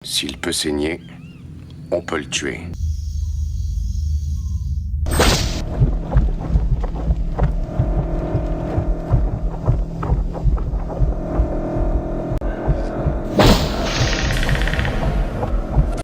S'il peut saigner, on peut le tuer.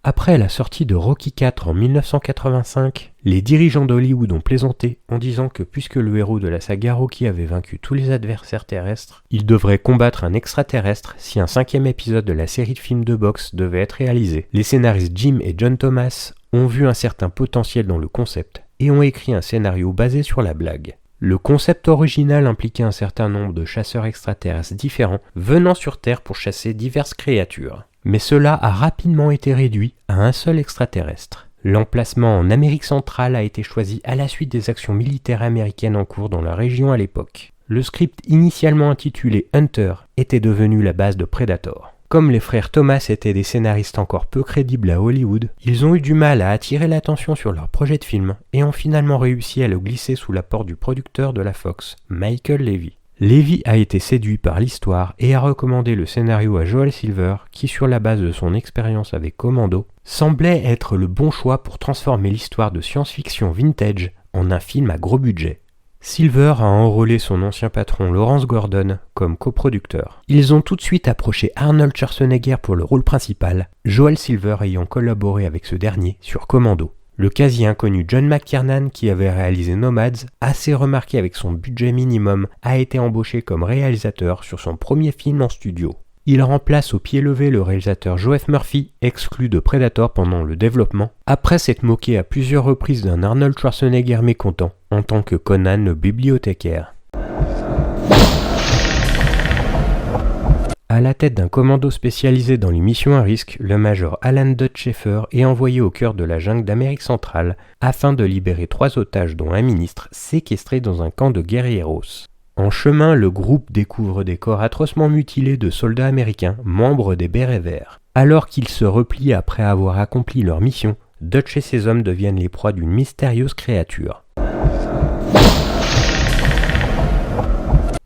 Après la sortie de Rocky IV en 1985, les dirigeants d'Hollywood ont plaisanté en disant que puisque le héros de la saga Rocky avait vaincu tous les adversaires terrestres, il devrait combattre un extraterrestre si un 5e épisode de la série de films de boxe devait être réalisé. Les scénaristes Jim et John Thomas ont vu un certain potentiel dans le concept et ont écrit un scénario basé sur la blague. Le concept original impliquait un certain nombre de chasseurs extraterrestres différents venant sur Terre pour chasser diverses créatures. Mais cela a rapidement été réduit à un seul extraterrestre. L'emplacement en Amérique centrale a été choisi à la suite des actions militaires américaines en cours dans la région à l'époque. Le script initialement intitulé Hunter était devenu la base de Predator. Comme les frères Thomas étaient des scénaristes encore peu crédibles à Hollywood, ils ont eu du mal à attirer l'attention sur leur projet de film et ont finalement réussi à le glisser sous la porte du producteur de la Fox, Michael Levy. Levy a été séduit par l'histoire et a recommandé le scénario à Joel Silver qui, sur la base de son expérience avec Commando, semblait être le bon choix pour transformer l'histoire de science-fiction vintage en un film à gros budget. Silver a enrôlé son ancien patron Lawrence Gordon comme coproducteur. Ils ont tout de suite approché Arnold Schwarzenegger pour le rôle principal, Joel Silver ayant collaboré avec ce dernier sur Commando. Le quasi-inconnu John McTiernan, qui avait réalisé Nomads, assez remarqué avec son budget minimum, a été embauché comme réalisateur sur son premier film en studio. Il remplace au pied levé le réalisateur Joe F. Murphy, exclu de Predator pendant le développement, après s'être moqué à plusieurs reprises d'un Arnold Schwarzenegger mécontent, en tant que Conan le bibliothécaire. À la tête d'un commando spécialisé dans les missions à risque, le major Alan Dutch Schaeffer est envoyé au cœur de la jungle d'Amérique centrale afin de libérer 3 otages dont un ministre séquestré dans un camp de guerrilleros. En chemin, le groupe découvre des corps atrocement mutilés de soldats américains, membres des Bérets Verts. Alors qu'ils se replient après avoir accompli leur mission, Dutch et ses hommes deviennent les proies d'une mystérieuse créature.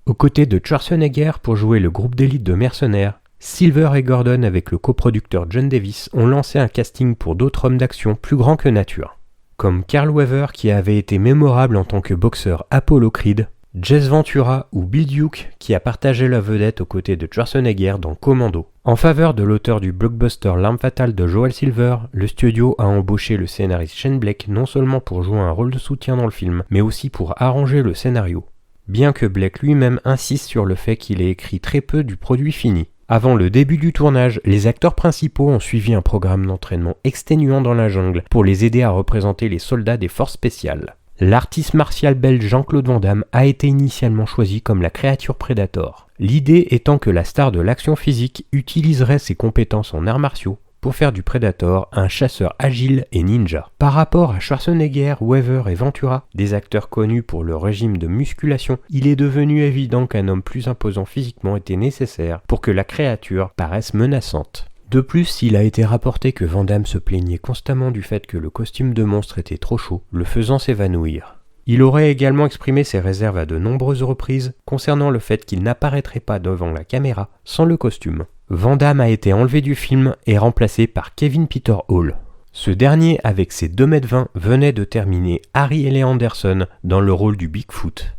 Aux côtés de Schwarzenegger pour jouer le groupe d'élite de mercenaires, Silver et Gordon avec le coproducteur John Davis ont lancé un casting pour d'autres hommes d'action plus grands que nature, comme Carl Weaver qui avait été mémorable en tant que boxeur Apollo Creed, Jess Ventura ou Bill Duke qui a partagé la vedette aux côtés de Schwarzenegger dans Commando. En faveur de l'auteur du blockbuster L'Arme Fatale de Joel Silver, le studio a embauché le scénariste Shane Black non seulement pour jouer un rôle de soutien dans le film, mais aussi pour arranger le scénario. Bien que Blake lui-même insiste sur le fait qu'il ait écrit très peu du produit fini. Avant le début du tournage, les acteurs principaux ont suivi un programme d'entraînement exténuant dans la jungle pour les aider à représenter les soldats des forces spéciales. L'artiste martial belge Jean-Claude Van Damme a été initialement choisi comme la créature Predator. L'idée étant que la star de l'action physique utiliserait ses compétences en arts martiaux pour faire du Predator un chasseur agile et ninja. Par rapport à Schwarzenegger, Weaver et Ventura, des acteurs connus pour leur régime de musculation, il est devenu évident qu'un homme plus imposant physiquement était nécessaire pour que la créature paraisse menaçante. De plus, il a été rapporté que Van Damme se plaignait constamment du fait que le costume de monstre était trop chaud, le faisant s'évanouir. Il aurait également exprimé ses réserves à de nombreuses reprises concernant le fait qu'il n'apparaîtrait pas devant la caméra sans le costume. Van Damme a été enlevé du film et remplacé par Kevin Peter Hall. Ce dernier, avec ses 2,20 m, venait de terminer Harry L. Anderson dans le rôle du Bigfoot.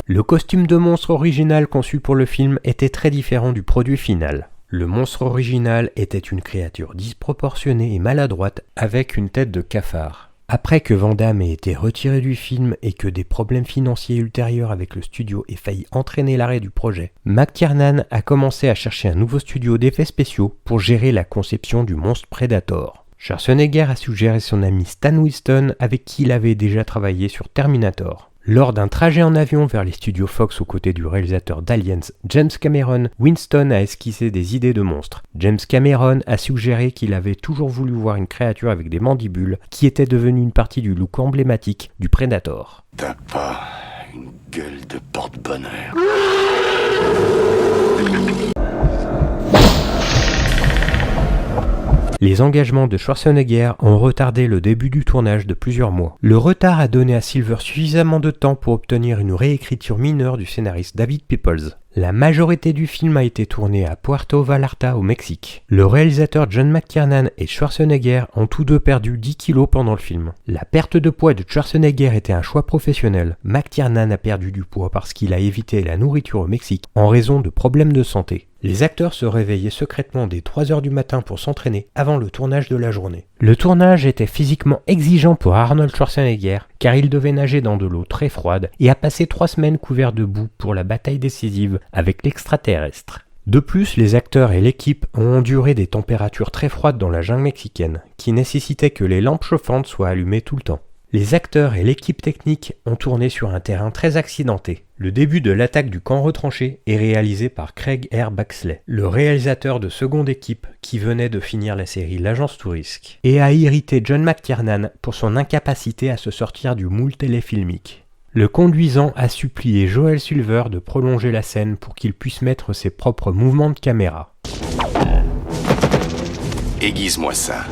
Le costume de monstre original conçu pour le film était très différent du produit final. Le monstre original était une créature disproportionnée et maladroite avec une tête de cafard. Après que Van Damme ait été retiré du film et que des problèmes financiers ultérieurs avec le studio aient failli entraîner l'arrêt du projet, McTiernan a commencé à chercher un nouveau studio d'effets spéciaux pour gérer la conception du monstre Predator. Schwarzenegger a suggéré son ami Stan Winston avec qui il avait déjà travaillé sur Terminator. Lors d'un trajet en avion vers les studios Fox aux côtés du réalisateur d'Aliens, James Cameron, Winston a esquissé des idées de monstres. James Cameron a suggéré qu'il avait toujours voulu voir une créature avec des mandibules qui était devenue une partie du look emblématique du Predator. T'as pas une gueule de porte-bonheur. Les engagements de Schwarzenegger ont retardé le début du tournage de plusieurs mois. Le retard a donné à Silver suffisamment de temps pour obtenir une réécriture mineure du scénariste David Peoples. La majorité du film a été tournée à Puerto Vallarta au Mexique. Le réalisateur John McTiernan et Schwarzenegger ont tous deux perdu 10 kilos pendant le film. La perte de poids de Schwarzenegger était un choix professionnel. McTiernan a perdu du poids parce qu'il a évité la nourriture au Mexique en raison de problèmes de santé. Les acteurs se réveillaient secrètement dès 3h du matin pour s'entraîner avant le tournage de la journée. Le tournage était physiquement exigeant pour Arnold Schwarzenegger car il devait nager dans de l'eau très froide et a passé 3 semaines couvert de boue pour la bataille décisive avec l'extraterrestre. De plus, les acteurs et l'équipe ont enduré des températures très froides dans la jungle mexicaine qui nécessitaient que les lampes chauffantes soient allumées tout le temps. Les acteurs et l'équipe technique ont tourné sur un terrain très accidenté. Le début de l'attaque du camp retranché est réalisé par Craig R. Baxley, le réalisateur de seconde équipe qui venait de finir la série L'Agence Tourisque, et a irrité John McTiernan pour son incapacité à se sortir du moule téléfilmique. Le conduisant a supplié Joel Silver de prolonger la scène pour qu'il puisse mettre ses propres mouvements de caméra. Aiguise-moi ça.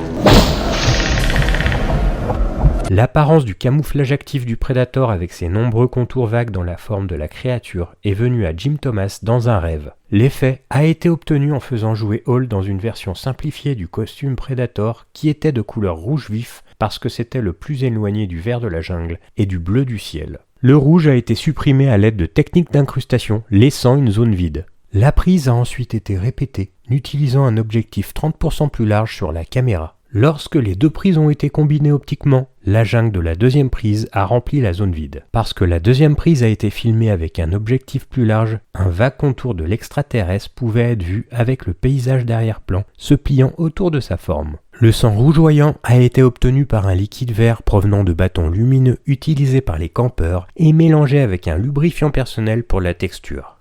L'apparence du camouflage actif du Predator avec ses nombreux contours vagues dans la forme de la créature est venue à Jim Thomas dans un rêve. L'effet a été obtenu en faisant jouer Hall dans une version simplifiée du costume Predator qui était de couleur rouge vif parce que c'était le plus éloigné du vert de la jungle et du bleu du ciel. Le rouge a été supprimé à l'aide de techniques d'incrustation, laissant une zone vide. La prise a ensuite été répétée, utilisant un objectif 30% plus large sur la caméra. Lorsque les deux prises ont été combinées optiquement, la jungle de la deuxième prise a rempli la zone vide. Parce que la deuxième prise a été filmée avec un objectif plus large, un vague contour de l'extraterrestre pouvait être vu avec le paysage d'arrière-plan se pliant autour de sa forme. Le sang rougeoyant a été obtenu par un liquide vert provenant de bâtons lumineux utilisés par les campeurs et mélangé avec un lubrifiant personnel pour la texture.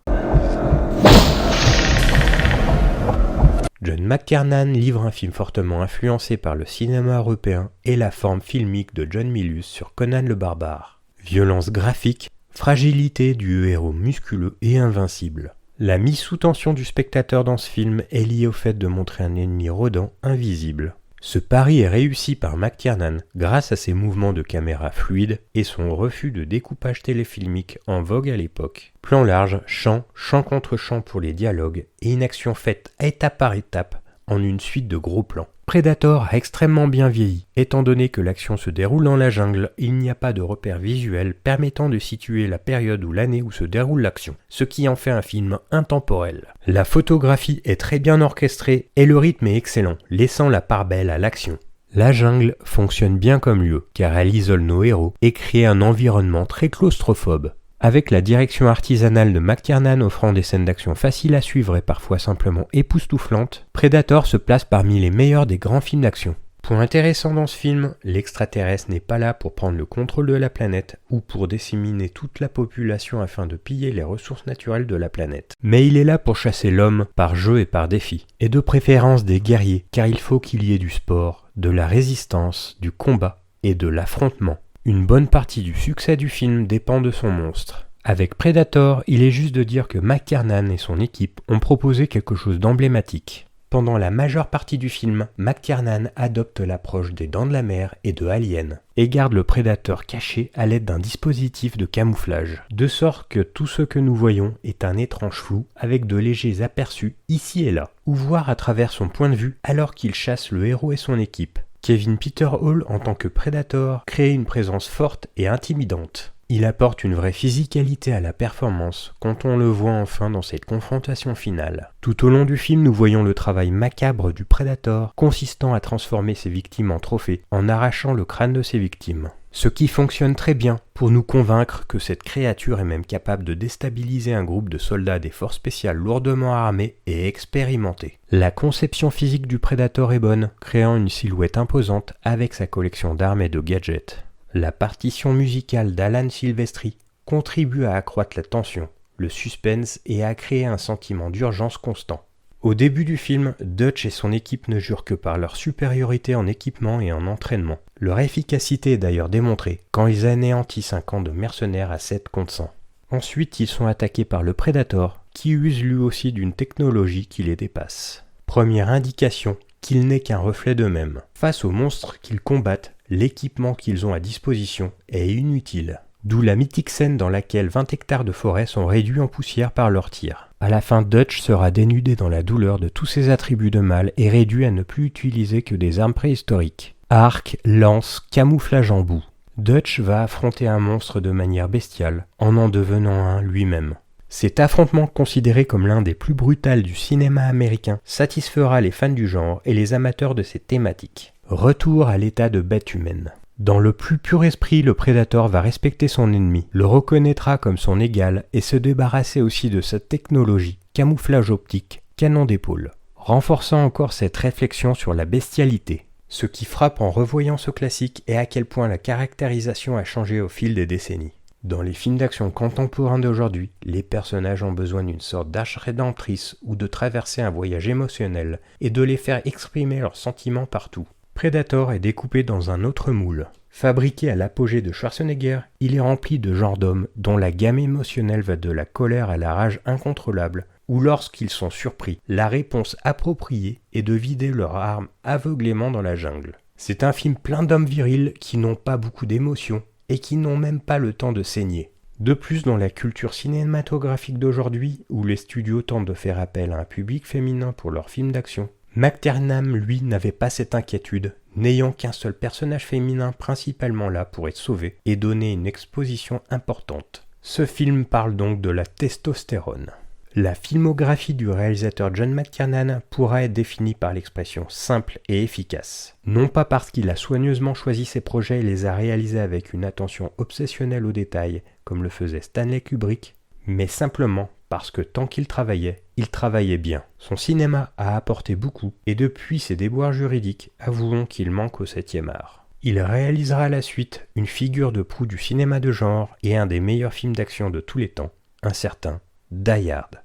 John McTiernan livre un film fortement influencé par le cinéma européen et la forme filmique de John Milius sur Conan le Barbare. Violence graphique, fragilité du héros musculeux et invincible. La mise sous tension du spectateur dans ce film est liée au fait de montrer un ennemi rôdant invisible. Ce pari est réussi par McTiernan grâce à ses mouvements de caméra fluides et son refus de découpage téléfilmique en vogue à l'époque. Plan large, chant contre chant pour les dialogues et une action faite étape par étape en une suite de gros plans. Predator a extrêmement bien vieilli, étant donné que l'action se déroule dans la jungle, il n'y a pas de repère visuel permettant de situer la période ou l'année où se déroule l'action, ce qui en fait un film intemporel. La photographie est très bien orchestrée et le rythme est excellent, laissant la part belle à l'action. La jungle fonctionne bien comme lieu, car elle isole nos héros et crée un environnement très claustrophobe. Avec la direction artisanale de McTiernan offrant des scènes d'action faciles à suivre et parfois simplement époustouflantes, Predator se place parmi les meilleurs des grands films d'action. Point intéressant dans ce film, l'extraterrestre n'est pas là pour prendre le contrôle de la planète ou pour disséminer toute la population afin de piller les ressources naturelles de la planète. Mais il est là pour chasser l'homme par jeu et par défi, et de préférence des guerriers, car il faut qu'il y ait du sport, de la résistance, du combat et de l'affrontement. Une bonne partie du succès du film dépend de son monstre. Avec Predator, il est juste de dire que McTiernan et son équipe ont proposé quelque chose d'emblématique. Pendant la majeure partie du film, McTiernan adopte l'approche des Dents de la Mer et de Alien, et garde le prédateur caché à l'aide d'un dispositif de camouflage, de sorte que tout ce que nous voyons est un étrange flou avec de légers aperçus ici et là, ou voir à travers son point de vue alors qu'il chasse le héros et son équipe. Kevin Peter Hall, en tant que Predator, crée une présence forte et intimidante. Il apporte une vraie physicalité à la performance quand on le voit enfin dans cette confrontation finale. Tout au long du film, nous voyons le travail macabre du Predator, consistant à transformer ses victimes en trophées en arrachant le crâne de ses victimes. Ce qui fonctionne très bien pour nous convaincre que cette créature est même capable de déstabiliser un groupe de soldats des forces spéciales lourdement armés et expérimentés. La conception physique du Predator est bonne, créant une silhouette imposante avec sa collection d'armes et de gadgets. La partition musicale d'Alan Silvestri contribue à accroître la tension, le suspense et à créer un sentiment d'urgence constant. Au début du film, Dutch et son équipe ne jurent que par leur supériorité en équipement et en entraînement. Leur efficacité est d'ailleurs démontrée quand ils anéantissent un camp de mercenaires à 7 contre 100. Ensuite, ils sont attaqués par le Predator, qui use lui aussi d'une technologie qui les dépasse. Première indication qu'il n'est qu'un reflet d'eux-mêmes. Face aux monstres qu'ils combattent, l'équipement qu'ils ont à disposition est inutile. D'où la mythique scène dans laquelle 20 hectares de forêt sont réduits en poussière par leurs tirs. À la fin, Dutch sera dénudé dans la douleur de tous ses attributs de mâle et réduit à ne plus utiliser que des armes préhistoriques. Arc, lance, camouflage en boue. Dutch va affronter un monstre de manière bestiale, en devenant un lui-même. Cet affrontement, considéré comme l'un des plus brutals du cinéma américain, satisfera les fans du genre et les amateurs de ces thématiques. Retour à l'état de bête humaine. Dans le plus pur esprit, le prédateur va respecter son ennemi, le reconnaîtra comme son égal et se débarrasser aussi de sa technologie, camouflage optique, canon d'épaule, renforçant encore cette réflexion sur la bestialité. Ce qui frappe en revoyant ce classique est à quel point la caractérisation a changé au fil des décennies. Dans les films d'action contemporains d'aujourd'hui, les personnages ont besoin d'une sorte d'arche rédemptrice ou de traverser un voyage émotionnel et de les faire exprimer leurs sentiments partout. Predator est découpé dans un autre moule. Fabriqué à l'apogée de Schwarzenegger, il est rempli de genres d'hommes dont la gamme émotionnelle va de la colère à la rage incontrôlable, ou lorsqu'ils sont surpris, la réponse appropriée est de vider leurs armes aveuglément dans la jungle. C'est un film plein d'hommes virils qui n'ont pas beaucoup d'émotions et qui n'ont même pas le temps de saigner. De plus, dans la culture cinématographique d'aujourd'hui, où les studios tentent de faire appel à un public féminin pour leurs films d'action, McTiernan, lui, n'avait pas cette inquiétude, n'ayant qu'un seul personnage féminin principalement là pour être sauvé et donner une exposition importante. Ce film parle donc de la testostérone. La filmographie du réalisateur John McTiernan pourra être définie par l'expression simple et efficace. Non pas parce qu'il a soigneusement choisi ses projets et les a réalisés avec une attention obsessionnelle aux détails, comme le faisait Stanley Kubrick, mais simplement parce que tant qu'il travaillait bien. Son cinéma a apporté beaucoup, et depuis ses déboires juridiques, avouons qu'il manque au 7e art. Il réalisera à la suite une figure de proue du cinéma de genre et un des meilleurs films d'action de tous les temps, un certain Die Hard.